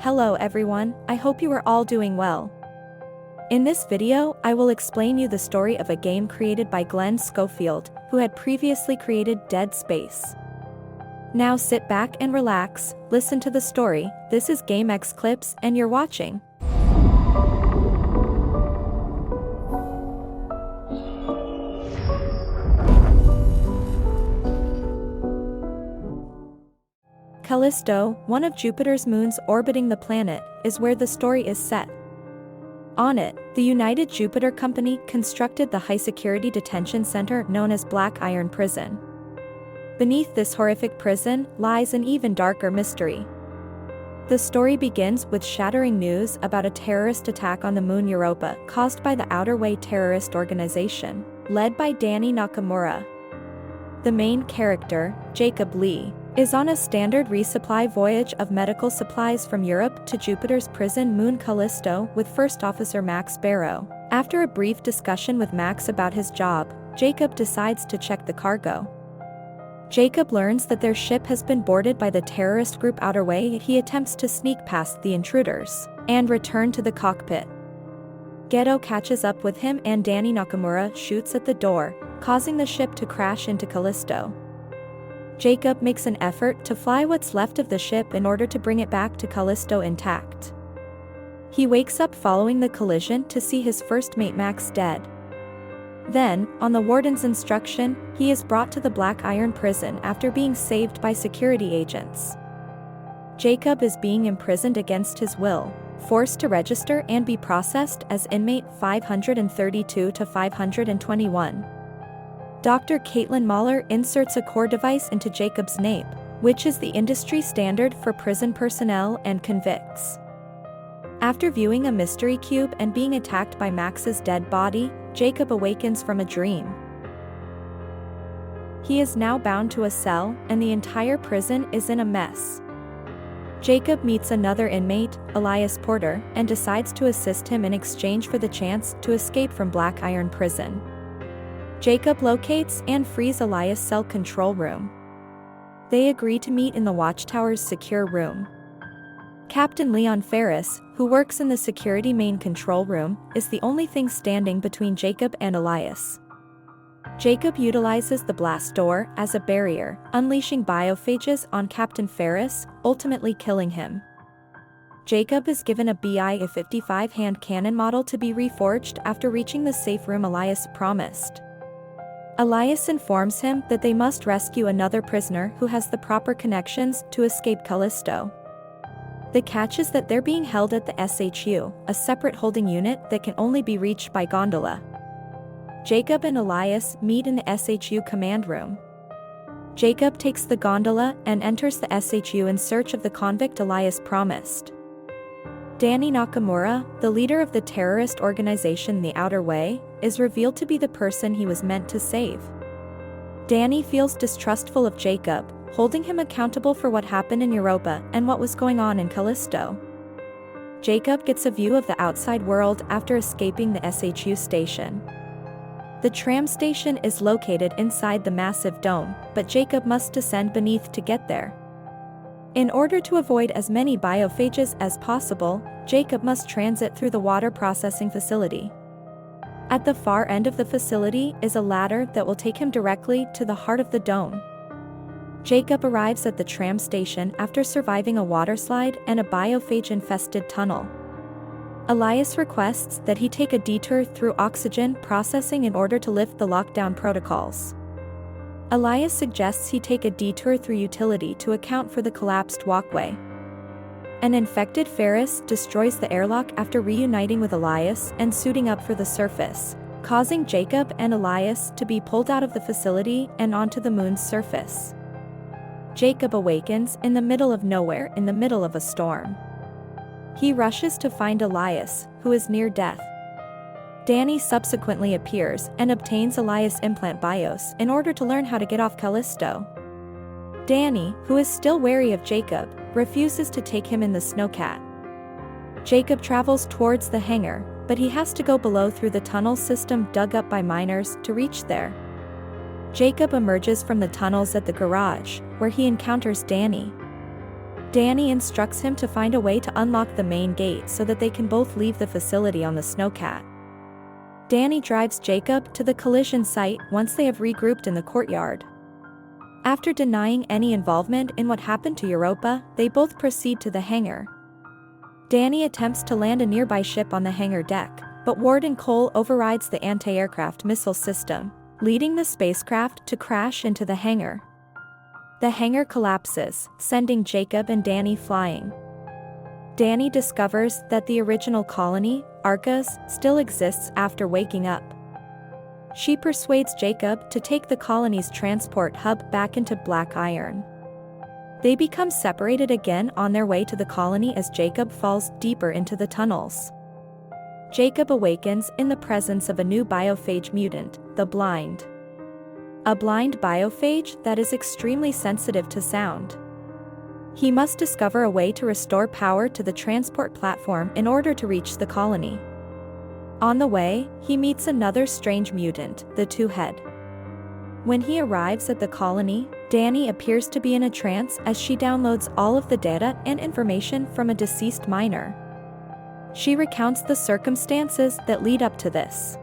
Hello everyone, I hope you are all doing well. In this video, I will explain you the story of a game created by Glenn Schofield, who had previously created Dead Space. Now sit back and relax, listen to the story. This is GameX Clips and you're watching. Callisto, one of Jupiter's moons orbiting the planet, is where the story is set. On it, the United Jupiter Company constructed the high-security detention center known as Black Iron Prison. Beneath this horrific prison lies an even darker mystery. The story begins with shattering news about a terrorist attack on the moon Europa caused by the Outer Way terrorist organization, led by Danny Nakamura. The main character, Jacob Lee, is on a standard resupply voyage of medical supplies from Europe to Jupiter's prison moon Callisto with First Officer Max Barrow. After a brief discussion with Max about his job, Jacob decides to check the cargo. Jacob learns that their ship has been boarded by the terrorist group Outer Way. He attempts to sneak past the intruders and return to the cockpit. Ghetto catches up with him and Danny Nakamura shoots at the door, causing the ship to crash into Callisto. Jacob makes an effort to fly what's left of the ship in order to bring it back to Callisto intact. He wakes up following the collision to see his first mate Max dead. Then, on the warden's instruction, he is brought to the Black Iron Prison after being saved by security agents. Jacob is being imprisoned against his will, forced to register and be processed as inmate 532 to 521. Dr. Caitlin Mahler inserts a core device into Jacob's nape, which is the industry standard for prison personnel and convicts. After viewing a mystery cube and being attacked by Max's dead body, Jacob awakens from a dream. He is now bound to a cell, and the entire prison is in a mess. Jacob meets another inmate, Elias Porter, and decides to assist him in exchange for the chance to escape from Black Iron Prison. Jacob locates and frees Elias' cell control room. They agree to meet in the Watchtower's secure room. Captain Leon Ferris, who works in the security main control room, is the only thing standing between Jacob and Elias. Jacob utilizes the blast door as a barrier, unleashing biophages on Captain Ferris, ultimately killing him. Jacob is given a BI-55 hand cannon model to be reforged after reaching the safe room Elias promised. Elias informs him that they must rescue another prisoner who has the proper connections to escape Callisto. The catch is that they're being held at the SHU, a separate holding unit that can only be reached by gondola. Jacob and Elias meet in the SHU command room. Jacob takes the gondola and enters the SHU in search of the convict Elias promised. Danny Nakamura, the leader of the terrorist organization The Outer Way, is revealed to be the person he was meant to save. Danny feels distrustful of Jacob, holding him accountable for what happened in Europa and what was going on in Callisto. Jacob gets a view of the outside world after escaping the SHU station. The tram station is located inside the massive dome, but Jacob must descend beneath to get there. In order to avoid as many biophages as possible, Jacob must transit through the water processing facility. At the far end of the facility is a ladder that will take him directly to the heart of the dome. Jacob arrives at the tram station after surviving a waterslide and a biophage-infested tunnel. Elias requests that he take a detour through oxygen processing in order to lift the lockdown protocols. Elias suggests he take a detour through utility to account for the collapsed walkway. An infected Ferris destroys the airlock after reuniting with Elias and suiting up for the surface, causing Jacob and Elias to be pulled out of the facility and onto the moon's surface. Jacob awakens in the middle of nowhere in the middle of a storm. He rushes to find Elias, who is near death. Danny subsequently appears and obtains Elias' implant BIOS in order to learn how to get off Callisto. Danny, who is still wary of Jacob, refuses to take him in the snowcat. Jacob travels towards the hangar, but he has to go below through the tunnel system dug up by miners to reach there. Jacob emerges from the tunnels at the garage, where he encounters Danny. Danny instructs him to find a way to unlock the main gate so that they can both leave the facility on the snowcat. Danny drives Jacob to the collision site once they have regrouped in the courtyard. After denying any involvement in what happened to Europa, they both proceed to the hangar. Danny attempts to land a nearby ship on the hangar deck, but Warden Cole overrides the anti-aircraft missile system, leading the spacecraft to crash into the hangar. The hangar collapses, sending Jacob and Danny flying. Danny discovers that the original colony, Arcas, still exists after waking up. She persuades Jacob to take the colony's transport hub back into Black Iron. They become separated again on their way to the colony as Jacob falls deeper into the tunnels. Jacob awakens in the presence of a new biophage mutant, the Blind. A blind biophage that is extremely sensitive to sound. He must discover a way to restore power to the transport platform in order to reach the colony. On the way, he meets another strange mutant, the Two-Head. When he arrives at the colony, Danny appears to be in a trance as she downloads all of the data and information from a deceased miner. She recounts the circumstances that lead up to this.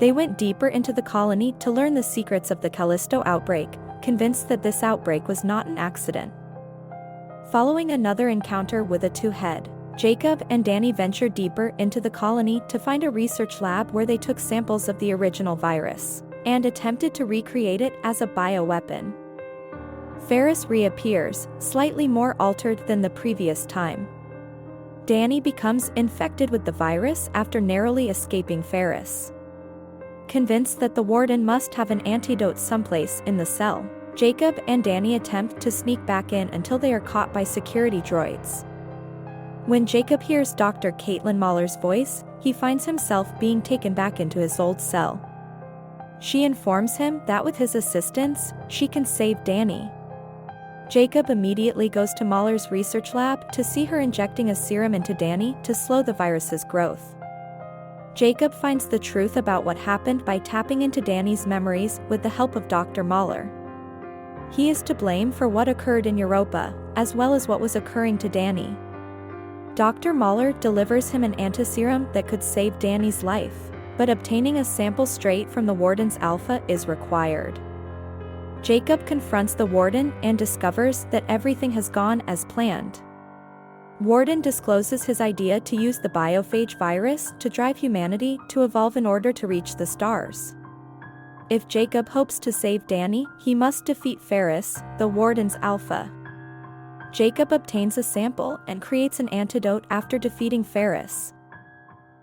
They went deeper into the colony to learn the secrets of the Callisto outbreak, convinced that this outbreak was not an accident. Following another encounter with a Two-Head, Jacob and Danny venture deeper into the colony to find a research lab where they took samples of the original virus and attempted to recreate it as a bioweapon. Ferris reappears, slightly more altered than the previous time. Danny becomes infected with the virus after narrowly escaping Ferris. Convinced that the warden must have an antidote someplace in the cell, Jacob and Danny attempt to sneak back in until they are caught by security droids. When Jacob hears Dr. Caitlin Mahler's voice, he finds himself being taken back into his old cell. She informs him that with his assistance, she can save Danny. Jacob immediately goes to Mahler's research lab to see her injecting a serum into Danny to slow the virus's growth. Jacob finds the truth about what happened by tapping into Danny's memories with the help of Dr. Mahler. He is to blame for what occurred in Europa, as well as what was occurring to Danny. Dr. Mahler delivers him an antiserum that could save Danny's life, but obtaining a sample straight from the warden's alpha is required. Jacob confronts the warden and discovers that everything has gone as planned. Warden discloses his idea to use the biophage virus to drive humanity to evolve in order to reach the stars. If Jacob hopes to save Danny, he must defeat Ferris, the warden's alpha. Jacob obtains a sample and creates an antidote after defeating Ferris.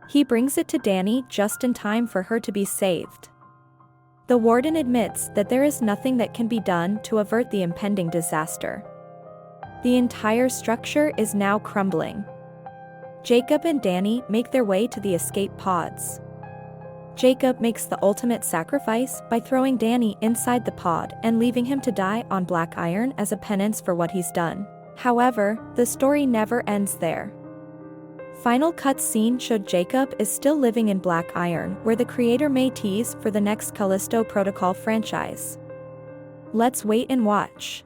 He brings it to Danny just in time for her to be saved. The warden admits that there is nothing that can be done to avert the impending disaster. The entire structure is now crumbling. Jacob and Danny make their way to the escape pods. Jacob makes the ultimate sacrifice by throwing Danny inside the pod and leaving him to die on Black Iron as a penance for what he's done. However, the story never ends there. Final cut scene showed Jacob is still living in Black Iron, where the creator may tease for the next Callisto Protocol franchise. Let's wait and watch.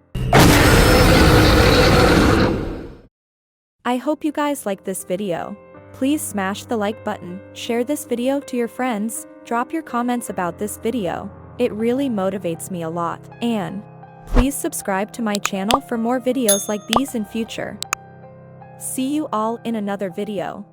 I hope you guys liked this video. Please smash the like button, share this video to your friends, drop your comments about this video. It really motivates me a lot. And please subscribe to my channel for more videos like these in future. See you all in another video.